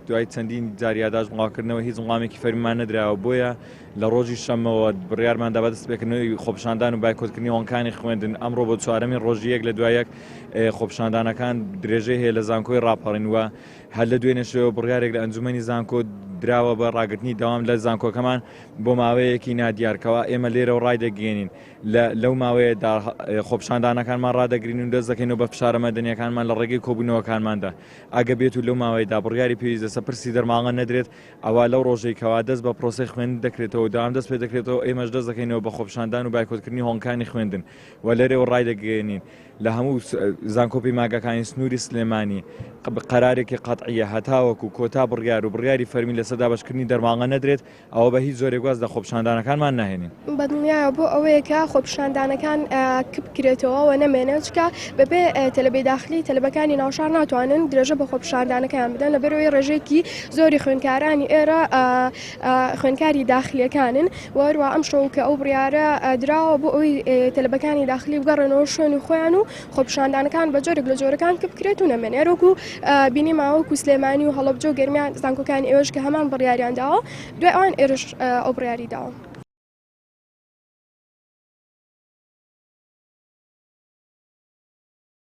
دوای چەندین جاریاداش بڵاوکردنەوە هیچ وڵامێکی فەرمیمان نەدراوە بۆیە لە ڕۆژی شەمەوە بڕیارماندا بە دەستپێکردنەوەی خۆپیشاندان و بایکۆتکردنی هۆنکانی خوێندن ئەمڕۆ بۆ چوارەمین ڕۆژی یەک لە دوایەک خۆپیشاندانەکان درێژەی هەیە لە زانکۆی ڕاپەڕین وە هەر لە دوێنێشەوە بڕیارێک لە ئەنجومەنی زانکۆ دراوە بە ڕاگررتنی داوام لە زانکۆکەمان بۆ ماوەیەکی نادیارکەوە ئێمە لێرە و ڕای دەگەێنین لەو ماوەیەدا خۆپیشاندانەکانمان ڕدەگرین و دەست دەکەینەوە بە فشارە مەدەنیەکانمان لە ڕێگەی کۆبوونەوەکانماندا ئەگە بێت و لەو ماوەیەدا بڕیاری پێویستە پرسی دەرماڵە نەدرێت ئەوە لەو ڕۆژێکەوە دەست بە پرۆسی خوێندن دەکرێتەوە داوام دەست پێ دەکرێتەوە ئێمەش دەست دەکەینەوە بە خۆپیشاندان و بایکۆتکردنی هۆنکانی خوێندن و لەرێەوە ڕای دەگەێنین لە هەموو زانکۆپی ماگەکانی سنووری سلێمانی قەرارێکی قەتعیە هەتاوەکو کۆتا بڕیار و بڕیاری فەرمی لە سەدا بەشکردنی دەرماڵە نەدرێت ئەوە بە هیچ زۆرێک واز لە خۆپیشاندانەکانمان ناهێنین بەدڵنیایە بۆ ئەوەیەکە خۆپیشاندانەکان کبکرێتەوە و نەمێنێت چکە بەبێ تەلەبەی داخلی تەلەبەکانی ناوشار ناتوانن درێژە بە خۆپیشاندانەکان بدەن لەبەرەوەی ڕێژێکی زۆری خوێندکارانی ئێرە خوێندکاری داخلیەکانن وەروە ئەم شەو کە ئەو بڕیارە دراوە بۆ ئەوی تەلەبەکانی داخلی بگەڕێنەوە شوێنی خۆیان و خۆپیشاندانەکان بە جۆرێک لە جۆرەکان بکرێت و نەمێنێت وەکو بینیماوەکو سلێمانی و هەڵەبجە و گەرمیان زانکۆکانی ئێوەش کە هەمان بڕیاریان داوە دوای ئەوان ئێرش ئەو بڕیاری داوە.